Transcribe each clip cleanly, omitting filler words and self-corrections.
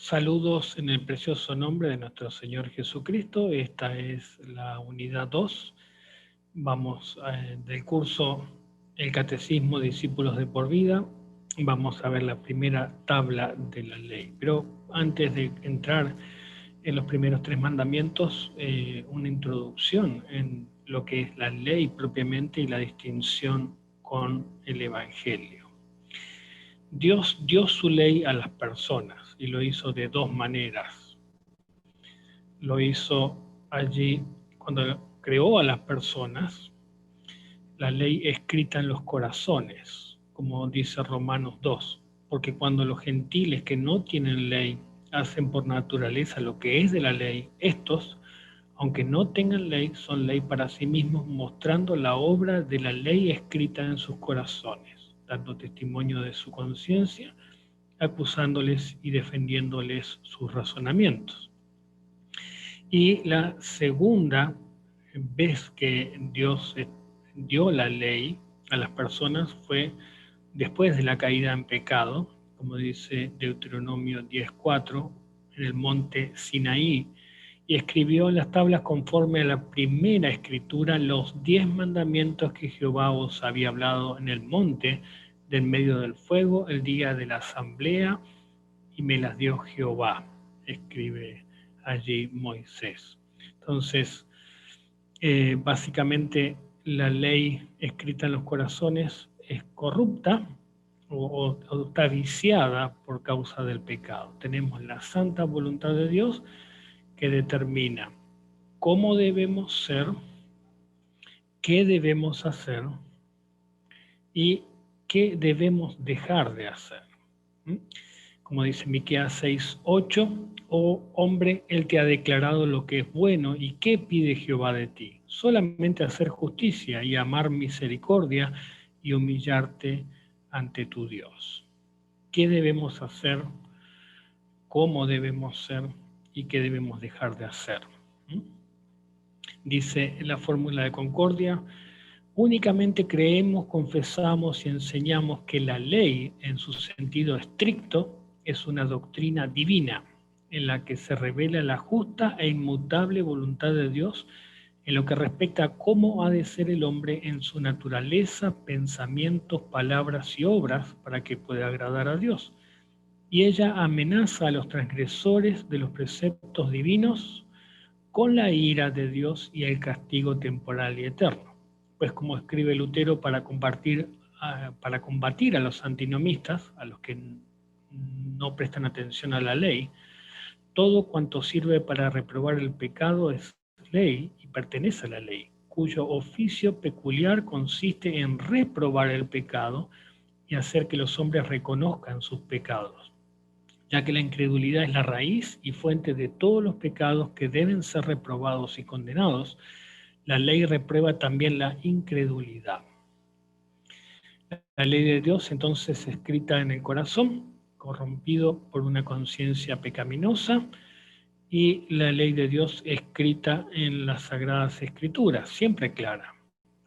Saludos en el precioso nombre de nuestro Señor Jesucristo. Esta es la unidad 2. Vamos del curso El Catecismo Discípulos de por vida. Vamos a ver la primera tabla de la ley. Pero antes de entrar en los primeros 3 mandamientos, una introducción en lo que es la ley propiamente y la distinción con el Evangelio. Dios dio su ley a las personas y lo hizo de 2 maneras. Lo hizo allí cuando creó a las personas, la ley escrita en los corazones, como dice Romanos 2, porque cuando los gentiles que no tienen ley hacen por naturaleza lo que es de la ley, estos, aunque no tengan ley, son ley para sí mismos, mostrando la obra de la ley escrita en sus corazones, dando testimonio de su conciencia, acusándoles y defendiéndoles sus razonamientos. Y la segunda vez que Dios dio la ley a las personas fue después de la caída en pecado, como dice Deuteronomio 10:4, en el monte Sinaí, y escribió en las tablas conforme a la primera escritura los 10 mandamientos que Jehová os había hablado en el monte del medio del fuego el día de la asamblea, y me las dio Jehová, escribe allí Moisés. Entonces, básicamente la ley escrita en los corazones es corrupta o está viciada por causa del pecado. Tenemos la santa voluntad de Dios que determina cómo debemos ser, qué debemos hacer y qué debemos dejar de hacer. Como dice Miqueas 6:8, oh hombre, él te ha declarado lo que es bueno y qué pide Jehová de ti, solamente hacer justicia y amar misericordia y humillarte ante tu Dios. ¿Qué debemos hacer? ¿Cómo debemos ser? ¿Y qué debemos dejar de hacer? Dice en la fórmula de Concordia: únicamente creemos, confesamos y enseñamos que la ley, en su sentido estricto, es una doctrina divina, en la que se revela la justa e inmutable voluntad de Dios en lo que respecta a cómo ha de ser el hombre en su naturaleza, pensamientos, palabras y obras para que pueda agradar a Dios. Y ella amenaza a los transgresores de los preceptos divinos con la ira de Dios y el castigo temporal y eterno. Pues como escribe Lutero, para combatir a los antinomistas, a los que no prestan atención a la ley, todo cuanto sirve para reprobar el pecado es ley y pertenece a la ley, cuyo oficio peculiar consiste en reprobar el pecado y hacer que los hombres reconozcan sus pecados, ya que la incredulidad es la raíz y fuente de todos los pecados que deben ser reprobados y condenados. La ley reprueba también la incredulidad. La ley de Dios entonces escrita en el corazón, corrompido por una conciencia pecaminosa, y la ley de Dios escrita en las Sagradas Escrituras, siempre clara,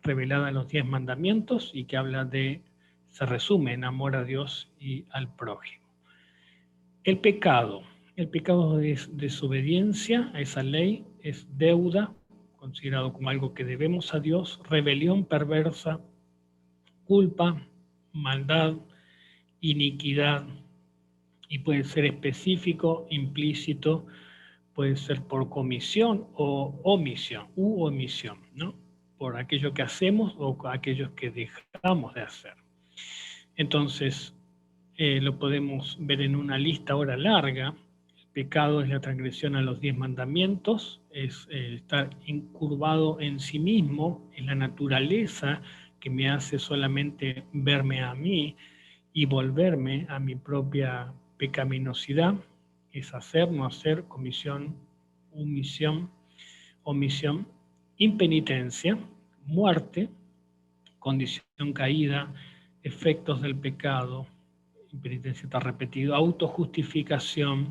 revelada en los 10 mandamientos y que se resume en amor a Dios y al prójimo. El pecado es desobediencia a esa ley, es deuda, considerado como algo que debemos a Dios, rebelión perversa, culpa, maldad, iniquidad, y puede ser específico, implícito, puede ser por comisión o omisión, ¿no? Por aquello que hacemos o aquellos que dejamos de hacer. Entonces, lo podemos ver en una lista ahora larga. El pecado es la transgresión a los 10 mandamientos, es estar incurvado en sí mismo, en la naturaleza que me hace solamente verme a mí y volverme a mi propia pecaminosidad, es hacer, no hacer, comisión, omisión, impenitencia, muerte, condición caída, efectos del pecado, impenitencia está repetido, autojustificación,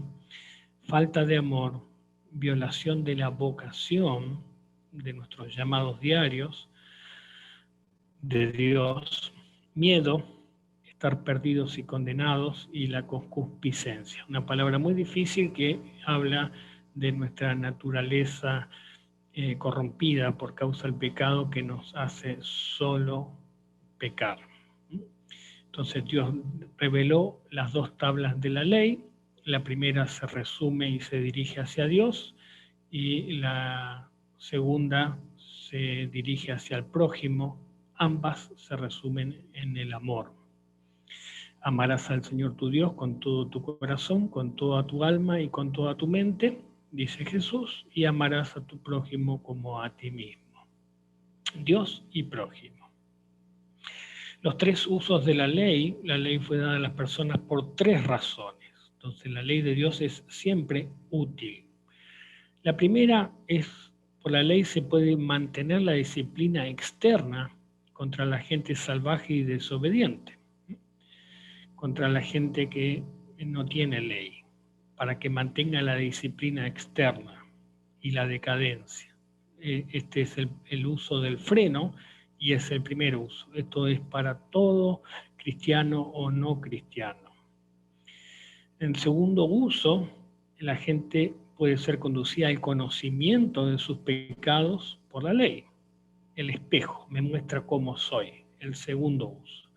falta de amor, violación de la vocación, de nuestros llamados diarios, de Dios, miedo, estar perdidos y condenados, y la concupiscencia. Una palabra muy difícil que habla de nuestra naturaleza corrompida por causa del pecado que nos hace solo pecar. Entonces Dios reveló las dos tablas de la ley. La primera se resume y se dirige hacia Dios, y la segunda se dirige hacia el prójimo. Ambas se resumen en el amor. Amarás al Señor tu Dios con todo tu corazón, con toda tu alma y con toda tu mente, dice Jesús, y amarás a tu prójimo como a ti mismo. Dios y prójimo. Los tres usos de la ley fue dada a las personas por tres razones. Entonces la ley de Dios es siempre útil. La primera es, por la ley se puede mantener la disciplina externa contra la gente salvaje y desobediente, contra la gente que no tiene ley, para que mantenga la disciplina externa y la decadencia. Este es el uso del freno, y es el primer uso. Esto es para todo cristiano o no cristiano. En segundo uso, la gente puede ser conducida al conocimiento de sus pecados por la ley. El espejo me muestra cómo soy, el segundo uso.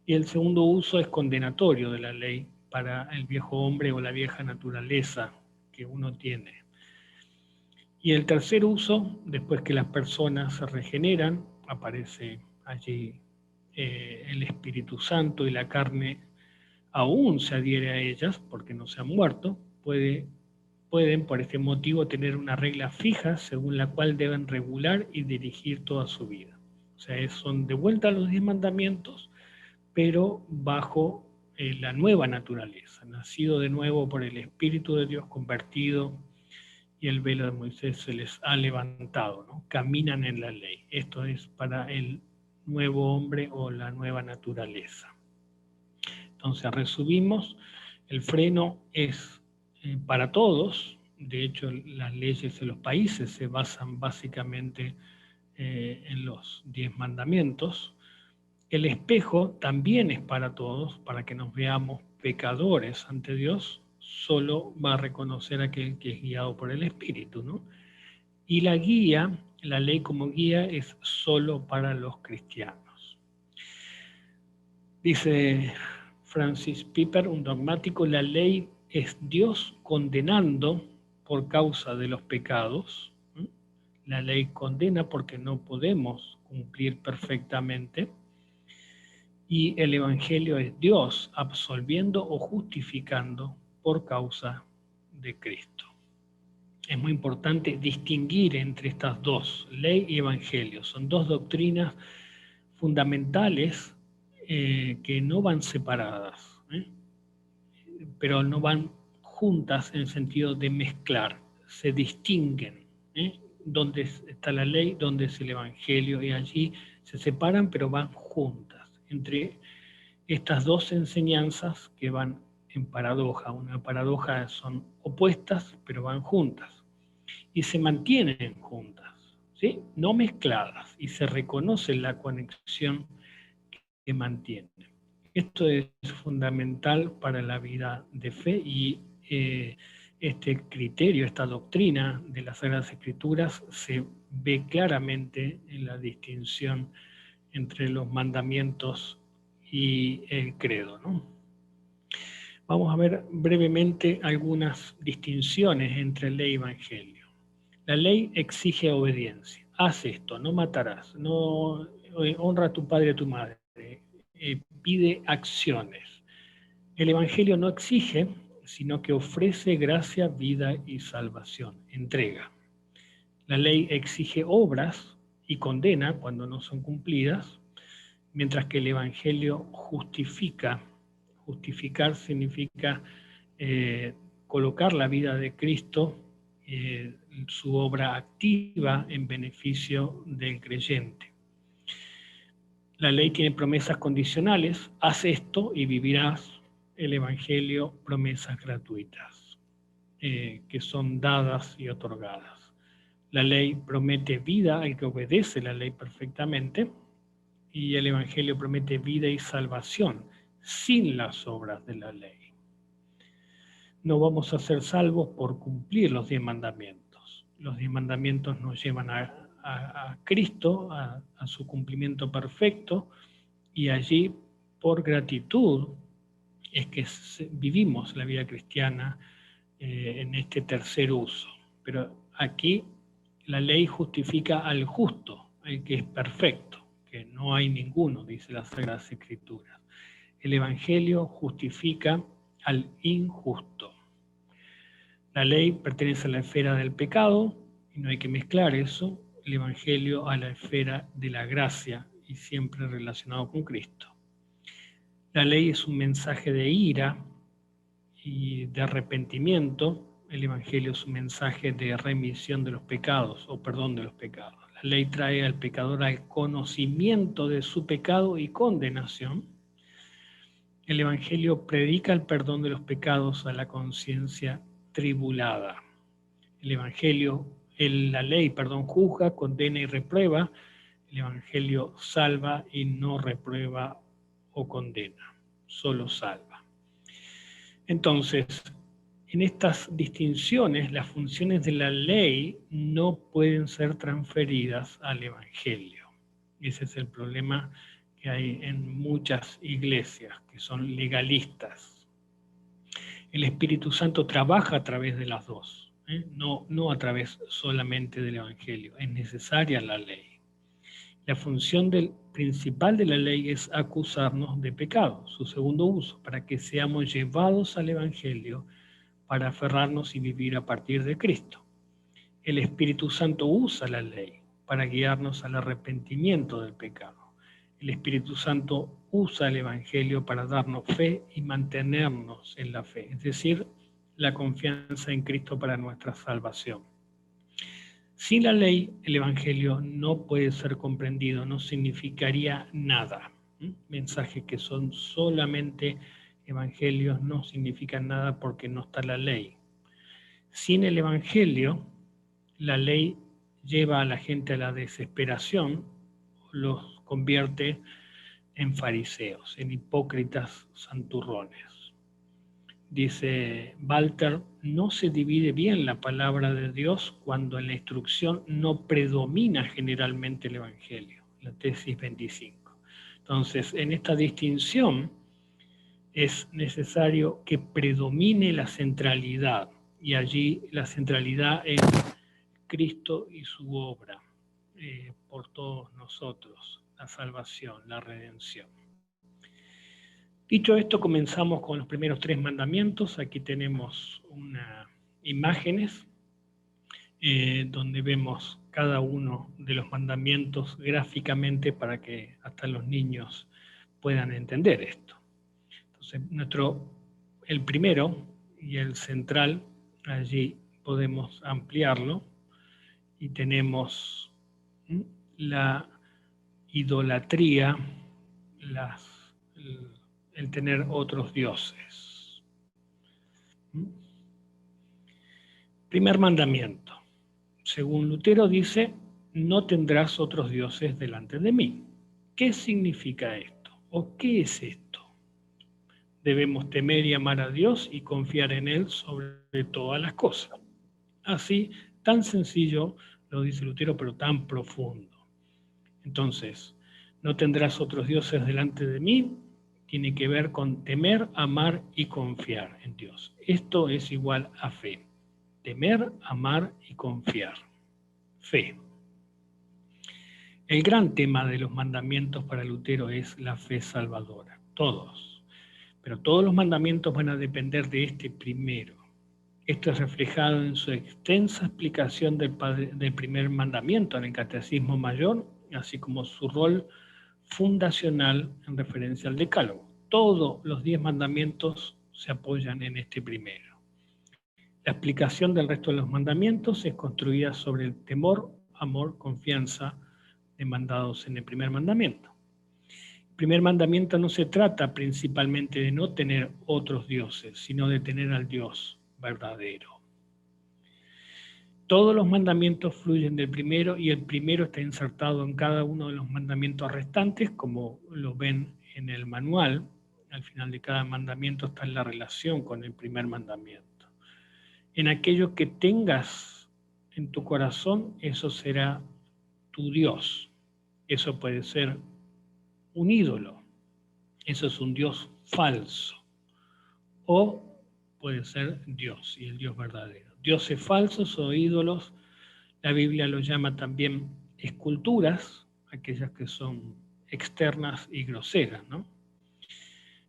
Y el segundo uso es condenatorio de la ley para el viejo hombre o la vieja naturaleza que uno tiene. Y el tercer uso, después que las personas se regeneran, aparece allí el Espíritu Santo, y la carne aún se adhiere a ellas porque no se han muerto, pueden por este motivo tener una regla fija según la cual deben regular y dirigir toda su vida. O sea, son de vuelta a los 10 mandamientos, pero bajo la nueva naturaleza, nacido de nuevo por el Espíritu de Dios, convertido, y el velo de Moisés se les ha levantado, ¿no? Caminan en la ley. Esto es para el nuevo hombre o la nueva naturaleza. Entonces, resumimos, el freno es para todos. De hecho, las leyes de los países se basan básicamente en los 10 mandamientos. El espejo también es para todos, para que nos veamos pecadores ante Dios. Solo va a reconocer a aquel que es guiado por el Espíritu, ¿no? Y la guía, la ley como guía, es solo para los cristianos. Dice Francis Piper, un dogmático, la ley es Dios condenando por causa de los pecados. La ley condena porque no podemos cumplir perfectamente. Y el Evangelio es Dios absolviendo o justificando por causa de Cristo. Es muy importante distinguir entre estas dos, ley y evangelio. Son dos doctrinas fundamentales que no van separadas, pero no van juntas en el sentido de mezclar, se distinguen. Dónde está la ley, dónde es el evangelio, y allí se separan, pero van juntas. Entre estas dos enseñanzas que van en paradoja, una paradoja, son opuestas, pero van juntas. Y se mantienen juntas, ¿sí? No mezcladas, y se reconoce la conexión que mantienen. Esto es fundamental para la vida de fe, y este criterio, esta doctrina de las Sagradas Escrituras se ve claramente en la distinción entre los mandamientos y el credo, ¿no? Vamos a ver brevemente algunas distinciones entre ley y evangelio. La ley exige obediencia. Haz esto, no matarás, no honra a tu padre y a tu madre, pide acciones. El evangelio no exige, sino que ofrece gracia, vida y salvación, entrega. La ley exige obras y condena cuando no son cumplidas, mientras que el evangelio justifica. Justificar significa colocar la vida de Cristo, su obra activa en beneficio del creyente. La ley tiene promesas condicionales, haz esto y vivirás. El evangelio, promesas gratuitas, que son dadas y otorgadas. La ley promete vida al que obedece la ley perfectamente, y el evangelio promete vida y salvación sin las obras de la ley. No vamos a ser salvos por cumplir los 10 mandamientos. Los 10 mandamientos nos llevan a Cristo, a su cumplimiento perfecto, y allí, por gratitud, es que vivimos la vida cristiana en este tercer uso. Pero aquí la ley justifica al justo, el que es perfecto, que no hay ninguno, dice las Sagradas Escrituras. El Evangelio justifica al injusto. La ley pertenece a la esfera del pecado, y no hay que mezclar eso, el Evangelio a la esfera de la gracia, y siempre relacionado con Cristo. La ley es un mensaje de ira y de arrepentimiento. El Evangelio es un mensaje de remisión de los pecados, o perdón de los pecados. La ley trae al pecador al conocimiento de su pecado y condenación. El Evangelio predica el perdón de los pecados a la conciencia tribulada. El Evangelio, la ley, juzga, condena y reprueba. El Evangelio salva y no reprueba o condena, solo salva. Entonces, en estas distinciones, las funciones de la ley no pueden ser transferidas al Evangelio. Ese es el problema que hay en muchas iglesias, que son legalistas. El Espíritu Santo trabaja a través de las dos, no a través solamente del Evangelio. Es necesaria la ley. La función principal de la ley es acusarnos de pecado, su segundo uso, para que seamos llevados al Evangelio, para aferrarnos y vivir a partir de Cristo. El Espíritu Santo usa la ley para guiarnos al arrepentimiento del pecado. El Espíritu Santo usa el Evangelio para darnos fe y mantenernos en la fe, es decir, la confianza en Cristo para nuestra salvación. Sin la ley, el Evangelio no puede ser comprendido, no significaría nada. Mensajes que son solamente evangelios no significan nada porque no está la ley. Sin el Evangelio, la ley lleva a la gente a la desesperación, los convierte en fariseos, en hipócritas santurrones. Dice Walter, no se divide bien la palabra de Dios cuando en la instrucción no predomina generalmente el Evangelio, la tesis 25. Entonces, en esta distinción es necesario que predomine la centralidad, y allí la centralidad es Cristo y su obra por todos nosotros, la salvación, la redención. Dicho esto, comenzamos con los primeros 3 mandamientos. Aquí tenemos unas imágenes donde vemos cada uno de los mandamientos gráficamente para que hasta los niños puedan entender esto. Entonces, el primero y el central, allí podemos ampliarlo y tenemos la idolatría, el tener otros dioses. Primer mandamiento. Según Lutero dice, no tendrás otros dioses delante de mí. ¿Qué significa esto? ¿O qué es esto? Debemos temer y amar a Dios y confiar en Él sobre todas las cosas. Así, tan sencillo lo dice Lutero, pero tan profundo. Entonces, no tendrás otros dioses delante de mí, tiene que ver con temer, amar y confiar en Dios. Esto es igual a fe. Temer, amar y confiar. Fe. El gran tema de los mandamientos para Lutero es la fe salvadora. Todos. Pero todos los mandamientos van a depender de este primero. Esto es reflejado en su extensa explicación del primer mandamiento en el Catecismo Mayor, así como su rol fundacional en referencia al Decálogo. Todos los 10 mandamientos se apoyan en este primero. La explicación del resto de los mandamientos es construida sobre el temor, amor, confianza demandados en el primer mandamiento. El primer mandamiento no se trata principalmente de no tener otros dioses, sino de tener al Dios verdadero. Todos los mandamientos fluyen del primero y el primero está insertado en cada uno de los mandamientos restantes, como lo ven en el manual. Al final de cada mandamiento está la relación con el primer mandamiento. En aquello que tengas en tu corazón, eso será tu Dios. Eso puede ser un ídolo. Eso es un Dios falso. O puede ser Dios y el Dios verdadero. Dioses falsos o ídolos, la Biblia lo llama también esculturas, aquellas que son externas y groseras, ¿no?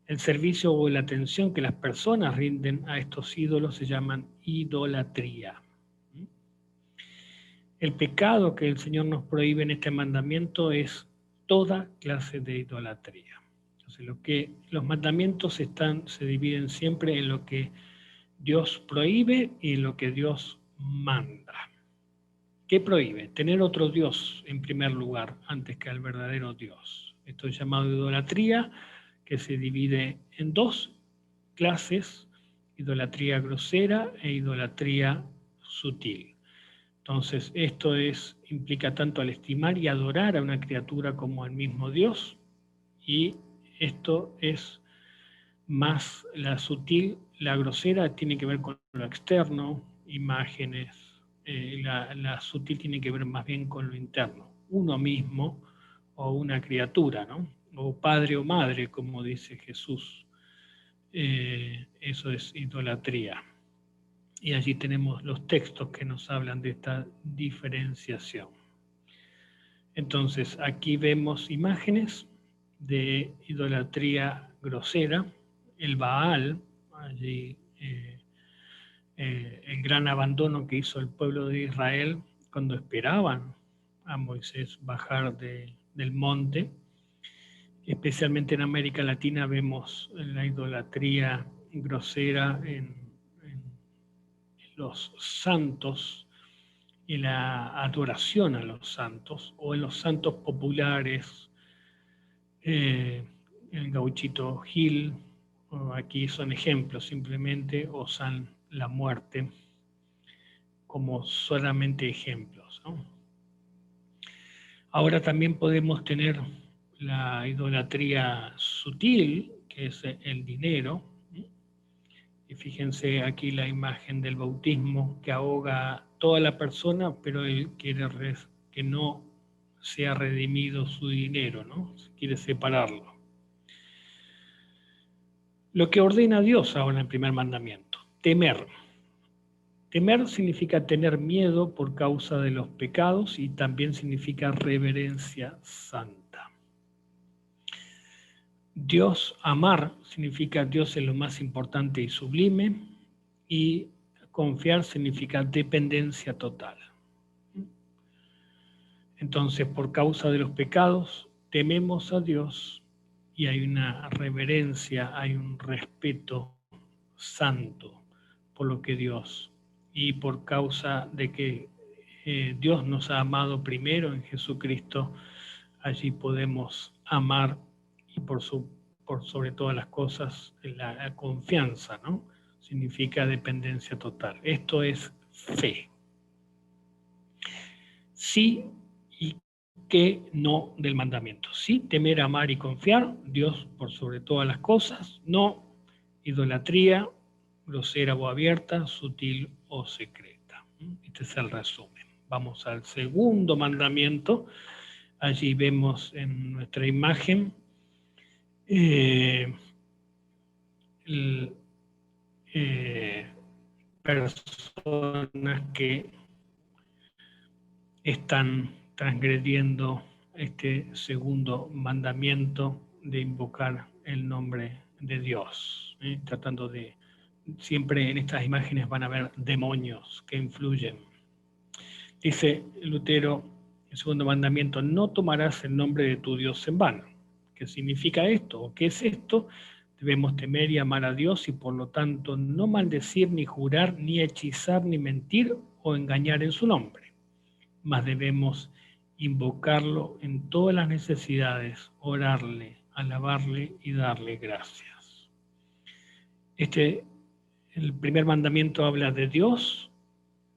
El servicio o la atención que las personas rinden a estos ídolos se llaman idolatría. El pecado que el Señor nos prohíbe en este mandamiento es toda clase de idolatría. Entonces, los mandamientos se dividen siempre en lo que Dios prohíbe y en lo que Dios manda. ¿Qué prohíbe? Tener otro Dios en primer lugar antes que al verdadero Dios. Esto es llamado idolatría, que se divide en dos clases: idolatría grosera e idolatría sutil. Entonces, esto implica tanto al estimar y adorar a una criatura como al mismo Dios, y esto es más la sutil. La grosera tiene que ver con lo externo, imágenes. La sutil tiene que ver más bien con lo interno, uno mismo o una criatura, ¿no? O padre o madre, como dice Jesús. Eso es idolatría. Y allí tenemos los textos que nos hablan de esta diferenciación. Entonces, aquí vemos imágenes de idolatría grosera, el Baal, allí el gran abandono que hizo el pueblo de Israel cuando esperaban a Moisés bajar del monte. Especialmente en América Latina vemos la idolatría grosera en los santos y la adoración a los santos, o en los santos populares, el Gauchito Gil, aquí son ejemplos simplemente, o San la Muerte, como solamente ejemplos, ¿no? Ahora también podemos tener la idolatría sutil, que es el dinero. Y fíjense aquí la imagen del bautismo que ahoga a toda la persona, pero él quiere que no sea redimido su dinero, ¿no? Quiere separarlo. Lo que ordena Dios ahora en el primer mandamiento: temer. Temer significa tener miedo por causa de los pecados y también significa reverencia santa. Dios, amar, significa Dios es lo más importante y sublime, y confiar significa dependencia total. Entonces, por causa de los pecados, tememos a Dios y hay una reverencia, hay un respeto santo por lo que Dios, y por causa de que Dios nos ha amado primero en Jesucristo, allí podemos amar, y por sobre todas las cosas la confianza, ¿no? Significa dependencia total. Esto es fe. Sí y que no del mandamiento. Sí, temer, amar y confiar, Dios por sobre todas las cosas. No idolatría, grosera o abierta, sutil o secreta. Este es el resumen. Vamos al segundo mandamiento. Allí vemos en nuestra imagen personas que están transgrediendo este segundo mandamiento de invocar el nombre de Dios, tratando de, siempre en estas imágenes van a haber demonios que influyen. Dice Lutero, el segundo mandamiento: no tomarás el nombre de tu Dios en vano. ¿Qué significa esto? ¿O qué es esto? Debemos temer y amar a Dios y por lo tanto no maldecir, ni jurar, ni hechizar, ni mentir o engañar en su nombre. Mas debemos invocarlo en todas las necesidades, orarle, alabarle y darle gracias. El primer mandamiento habla de Dios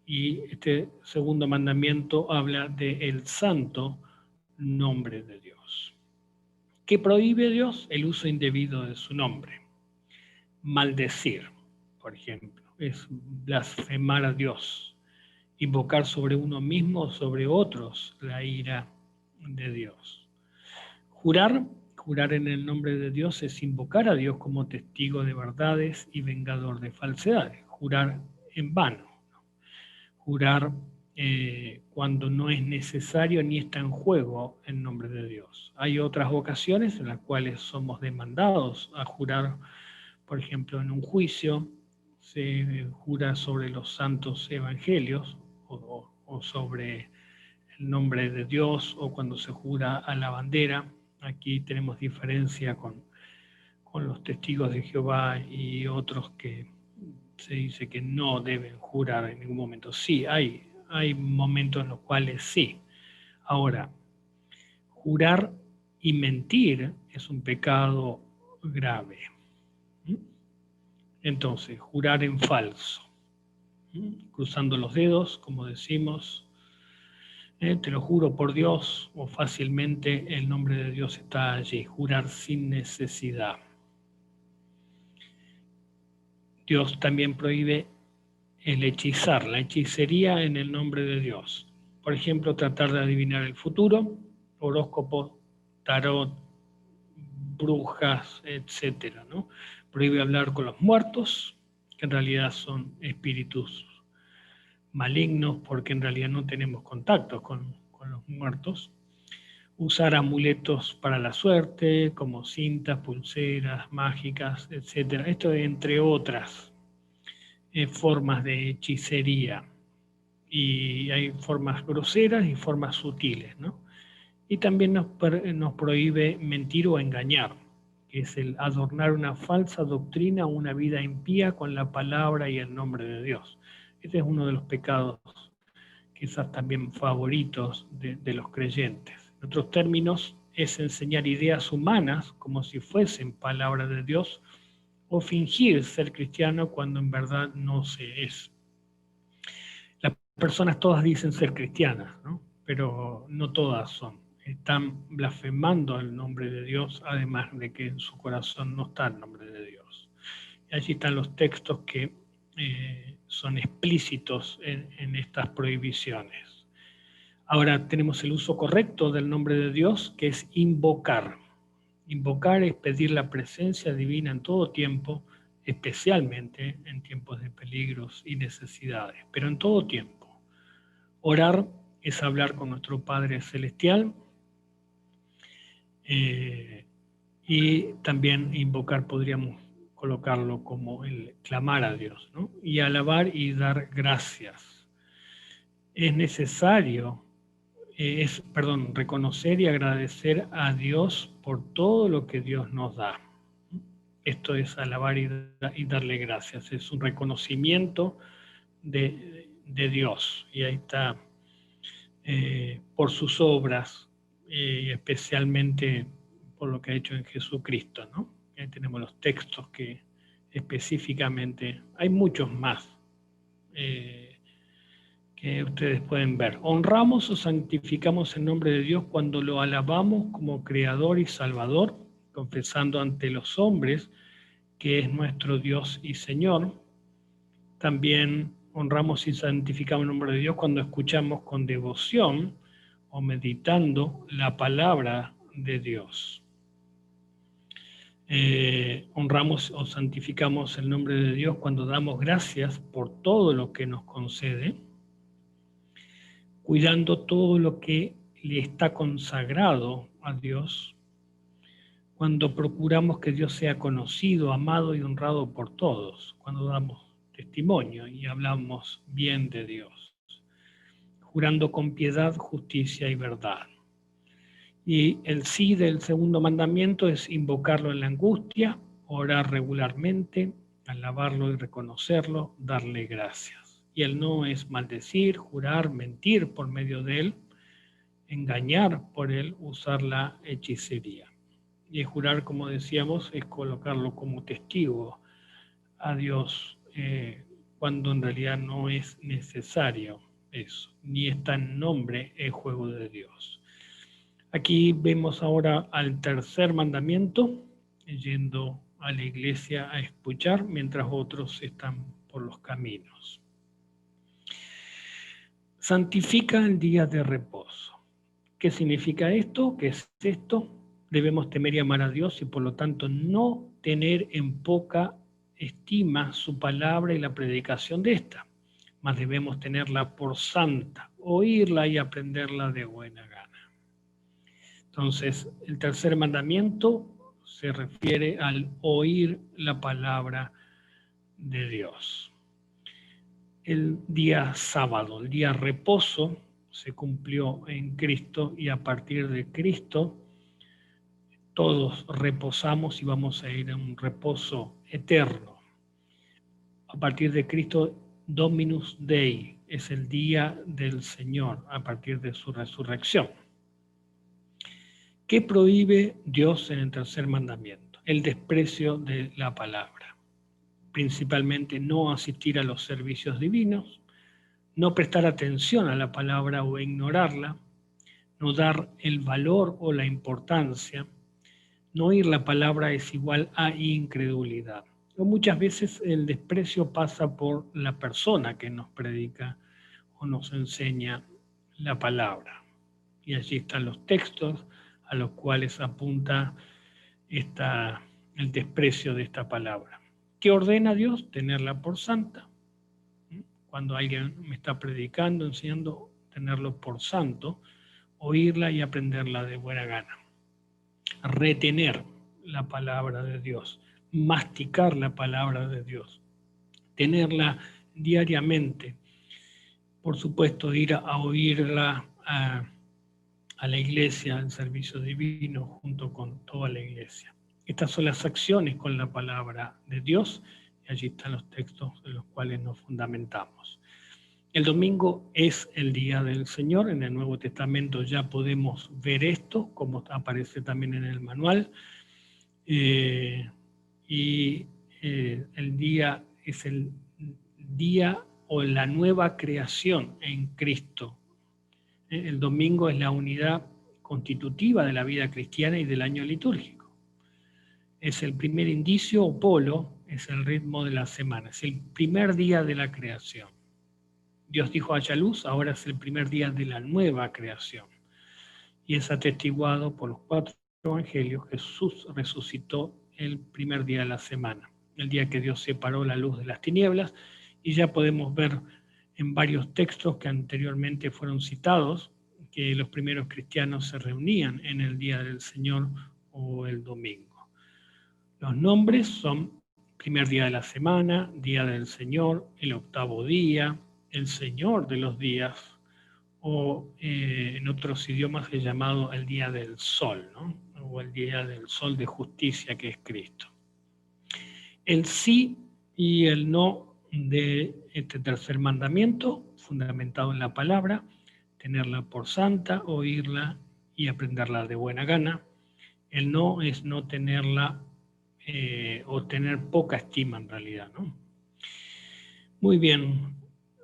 y este segundo mandamiento habla del santo nombre de Dios. ¿Qué prohíbe Dios? El uso indebido de su nombre. Maldecir, por ejemplo, es blasfemar a Dios. Invocar sobre uno mismo o sobre otros la ira de Dios. Jurar en el nombre de Dios es invocar a Dios como testigo de verdades y vengador de falsedades. Jurar en vano. Jurar cuando no es necesario ni está en juego el nombre de Dios. Hay otras ocasiones en las cuales somos demandados a jurar, por ejemplo, en un juicio, se jura sobre los santos evangelios o sobre el nombre de Dios, o cuando se jura a la bandera. Aquí tenemos diferencia con los testigos de Jehová y otros que se dice que no deben jurar en ningún momento. Sí, hay momentos en los cuales sí. Ahora, jurar y mentir es un pecado grave. Entonces, jurar en falso, cruzando los dedos, como decimos, te lo juro por Dios, o fácilmente el nombre de Dios está allí. Jurar sin necesidad. Dios también prohíbe el hechizar, la hechicería en el nombre de Dios. Por ejemplo, tratar de adivinar el futuro, horóscopo, tarot, brujas, etc., ¿no? Prohíbe hablar con los muertos, que en realidad son espíritus malignos, porque en realidad no tenemos contacto con los muertos. Usar amuletos para la suerte, como cintas, pulseras mágicas, etc. Esto entre otras formas de hechicería. Y hay formas groseras y formas sutiles, ¿no? Y también nos prohíbe mentir o engañar, que es el adornar una falsa doctrina o una vida impía con la palabra y el nombre de Dios. Este es uno de los pecados quizás también favoritos de los creyentes. En otros términos, es enseñar ideas humanas como si fuesen palabra de Dios, o fingir ser cristiano cuando en verdad no se es. Las personas todas dicen ser cristianas, ¿no? Pero no todas son. Están blasfemando el nombre de Dios, además de que en su corazón no está el nombre de Dios. Y allí están los textos que son explícitos en estas prohibiciones. Ahora tenemos el uso correcto del nombre de Dios, que es invocar. Invocar es pedir la presencia divina en todo tiempo, especialmente en tiempos de peligros y necesidades, pero en todo tiempo. Orar es hablar con nuestro Padre Celestial, y también invocar podríamos colocarlo como el clamar a Dios, ¿no? Y alabar y dar gracias. Es necesario, reconocer y agradecer a Dios por todo lo que Dios nos da. Esto es alabar y darle gracias. Es un reconocimiento de Dios. Y ahí está, por sus obras, especialmente por lo que ha hecho en Jesucristo, ¿no? Ahí tenemos los textos que específicamente, hay muchos más que ustedes pueden ver. Honramos o santificamos el nombre de Dios cuando lo alabamos como Creador y Salvador, confesando ante los hombres que es nuestro Dios y Señor. También honramos y santificamos el nombre de Dios cuando escuchamos con devoción o meditando la palabra de Dios. Honramos o santificamos el nombre de Dios cuando damos gracias por todo lo que nos concede, cuidando todo lo que le está consagrado a Dios, cuando procuramos que Dios sea conocido, amado y honrado por todos, cuando damos testimonio y hablamos bien de Dios, jurando con piedad, justicia y verdad. Y el sí del segundo mandamiento es invocarlo en la angustia, orar regularmente, alabarlo y reconocerlo, darle gracias. Y el no es maldecir, jurar, mentir por medio de él, engañar por él, usar la hechicería. Y jurar, como decíamos, es colocarlo como testigo a Dios, cuando en realidad no es necesario eso, ni está en nombre el juego de Dios. Aquí vemos ahora al tercer mandamiento, yendo a la iglesia a escuchar mientras otros están por los caminos. Santifica el día de reposo. ¿Qué significa esto? ¿Qué es esto? Debemos temer y amar a Dios y por lo tanto no tener en poca estima su palabra y la predicación de esta, mas debemos tenerla por santa, oírla y aprenderla de buena gana. Entonces, el tercer mandamiento se refiere al oír la palabra de Dios. El día sábado, el día reposo, se cumplió en Cristo y a partir de Cristo todos reposamos y vamos a ir a un reposo eterno. A partir de Cristo, Dominus Dei, es el día del Señor a partir de su resurrección. ¿Qué prohíbe Dios en el tercer mandamiento? El desprecio de la palabra. Principalmente no asistir a los servicios divinos, no prestar atención a la palabra o ignorarla, no dar el valor o la importancia. No oír la palabra es igual a incredulidad. O muchas veces el desprecio pasa por la persona que nos predica o nos enseña la palabra. Y allí están los textos a los cuales apunta el desprecio de esta palabra. ¿Qué ordena Dios? Tenerla por santa. Cuando alguien me está predicando, enseñando, tenerlo por santo, oírla y aprenderla de buena gana. Retener la palabra de Dios, masticar la palabra de Dios, tenerla diariamente. Por supuesto, ir a oírla a la iglesia, al servicio divino, junto con toda la iglesia. Estas son las acciones con la palabra de Dios, y allí están los textos en los cuales nos fundamentamos. El domingo es el día del Señor. En el Nuevo Testamento ya podemos ver esto, como aparece también en el manual. El día es el día o la nueva creación en Cristo. El domingo es la unidad constitutiva de la vida cristiana y del año litúrgico. Es el primer indicio o polo, es el ritmo de la semana, es el primer día de la creación. Dios dijo haya luz, ahora es el primer día de la nueva creación. Y es atestiguado por los 4 evangelios. Jesús resucitó el primer día de la semana, el día que Dios separó la luz de las tinieblas, y ya podemos ver en varios textos que anteriormente fueron citados que los primeros cristianos se reunían en el día del Señor o el domingo. Los nombres son primer día de la semana, día del Señor, el octavo día, el Señor de los días, o en otros idiomas es llamado el día del sol, ¿no? O el día del sol de justicia que es Cristo. El sí y el no de este tercer mandamiento, fundamentado en la palabra, tenerla por santa, oírla y aprenderla de buena gana. El no es no tenerla o tener poca estima en realidad, ¿no? Muy bien,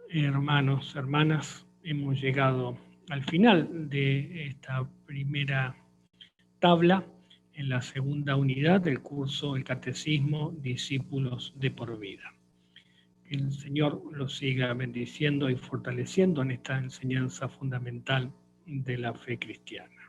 hermanos, hermanas, hemos llegado al final de esta primera tabla en la segunda unidad del curso El Catecismo, Discípulos de por vida. Que el Señor los siga bendiciendo y fortaleciendo en esta enseñanza fundamental de la fe cristiana.